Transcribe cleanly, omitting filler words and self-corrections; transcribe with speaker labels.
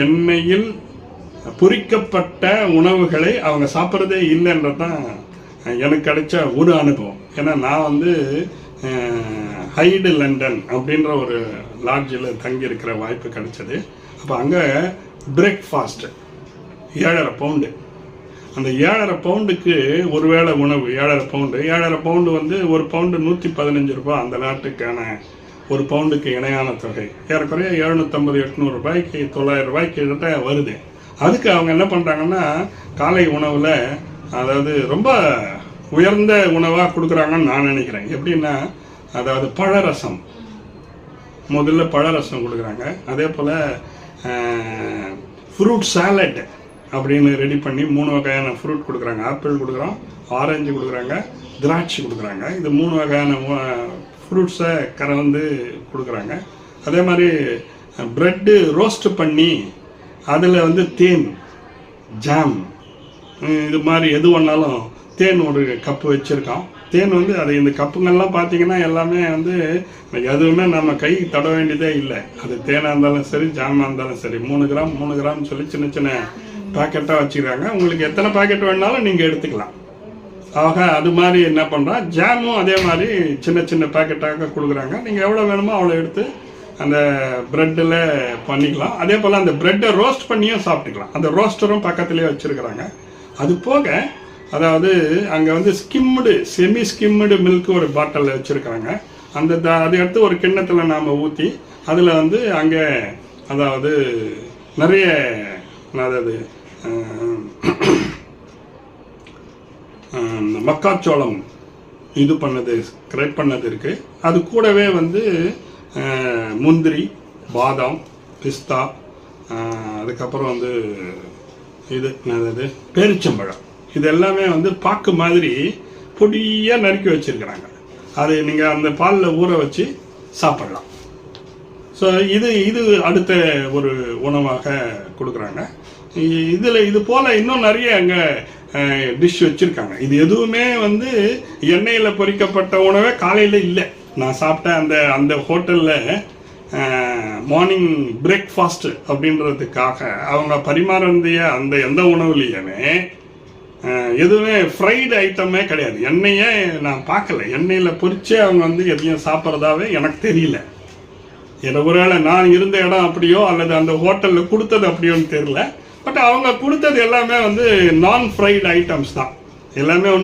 Speaker 1: எண்ணெயில் பொரிக்கப்பட்ட உணவுகளை அவங்க சாப்பிட்றதே இல்லைன்றது தான் எனக்கு கிடைச்ச ஒரு அனுபவம். ஏன்னா நான் வந்து ஹைடு லண்டன் அப்படின்ற ஒரு லாட்ஜில் தங்கியிருக்கிற வாய்ப்பு கிடைச்சது. அப்போ அங்கே பிரேக்ஃபாஸ்ட்டு 7.5 பவுண்டு. அந்த 7.5 பவுண்டுக்கு ஒரு வேளை உணவு 7.5 பவுண்டு வந்து ஒரு பவுண்டு 115 ரூபாய். அந்த நாட்டுக்கான ஒரு பவுண்டுக்கு இணையான தொகை ஏறக்குறைய 750-800 ரூபாய்க்கு 900 ரூபாய்க்கு கிட்ட வருது. அதுக்கு அவங்க என்ன பண்ணுறாங்கன்னா காலை உணவில் அதாவது ரொம்ப உயர்ந்த உணவாக கொடுக்குறாங்கன்னு நான் நினைக்கிறேன். எப்படின்னா அதாவது பழரசம், முதல்ல பழரசம் கொடுக்குறாங்க. அதே போல் ஃப்ரூட் சாலட் அப்படின்னு ரெடி பண்ணி 3 வகையான ஃப்ரூட் கொடுக்குறாங்க. ஆப்பிள் கொடுக்குறோம், ஆரஞ்சு கொடுக்குறாங்க, திராட்சை கொடுக்குறாங்க. இது 3 வகையான ஃப்ரூட்ஸை கலந்து கொடுக்குறாங்க. அதே மாதிரி ப்ரெட்டு ரோஸ்ட் பண்ணி அதில் வந்து தேன், ஜாம், இது மாதிரி எது வேணாலும் தேன் ஒரு கப்பு வச்சுருக்கோம். தேன் வந்து அது இந்த கப்புங்கள்லாம் பார்த்தீங்கன்னா எல்லாமே வந்து எதுவுமே நம்ம கை தட வேண்டியதே இல்லை. அது தேனாக இருந்தாலும் சரி, ஜாமாக இருந்தாலும் சரி 3 கிராம் சொல்லி சின்ன சின்ன பாக்கெட்டாக வச்சுக்கிறாங்க. உங்களுக்கு எத்தனை பாக்கெட் வேணாலும் நீங்கள் எடுத்துக்கலாம். ஆக அது மாதிரி என்ன பண்ணுறோம், ஜாமும் அதே மாதிரி சின்ன சின்ன பேக்கெட்டாக கொடுக்குறாங்க. நீங்கள் எவ்வளோ வேணுமோ அவ்வளோ எடுத்து அந்த ப்ரெட்டில் பண்ணிக்கலாம். அதே போல் அந்த ப்ரெட்டை ரோஸ்ட் பண்ணியும் சாப்பிட்டுக்கலாம். அந்த ரோஸ்டரும் பக்கத்துலேயே வச்சுருக்கிறாங்க. அது போக அதாவது அங்கே வந்து செமி ஸ்கிம்டு மில்க் ஒரு பாட்டிலில் வச்சுருக்காங்க. அதை எடுத்து ஒரு கிண்ணத்தில் நாம் ஊற்றி அதில் வந்து அங்கே அதாவது நிறைய அதாவது மக்காச்சோளம் இது பண்ணது கிரேட் பண்ணது இருக்குது. அது கூடவே வந்து முந்திரி, பாதாம், பிஸ்தா, அதுக்கப்புறம் வந்து இது என்னது பேரிச்சம்பழம், இது எல்லாமே வந்து பாக்கு மாதிரி பொடியாக நறுக்கி வச்சுருக்கிறாங்க. அது நீங்கள் அந்த பாலில் ஊற வச்சு சாப்பிடலாம். ஸோ இது அடுத்த ஒரு உணவாக கொடுக்குறாங்க. இது போல் இன்னும் நிறைய அங்கே டிஷ் வச்சுருக்காங்க. இது எதுவுமே வந்து எண்ணெயில் பொரிக்கப்பட்ட உணவே காலையில் இல்லை. நான் சாப்பிட்ட அந்த ஹோட்டலில் மார்னிங் பிரேக்ஃபாஸ்ட் அப்படின்றதுக்காக அவங்க பரிமாறிய அந்த எந்த உணவுலையுமே எதுவுமே ஃப்ரைடு ஐட்டமே கிடையாது. எண்ணெயே நான் பார்க்கல. எண்ணெயில் பொரிச்சே அவங்க வந்து எதையும் சாப்பிட்றதாவே எனக்கு தெரியல. ஒருவேளை நான் இருந்த இடம் அப்படியோ அல்லது அந்த ஹோட்டலில் கொடுத்தது அப்படியோன்னு தெரியல. பட் அவங்க கொடுத்தது எல்லாமே வந்து நான் ஃப்ரைடு ஐட்டம்ஸ் தான் எல்லாமே.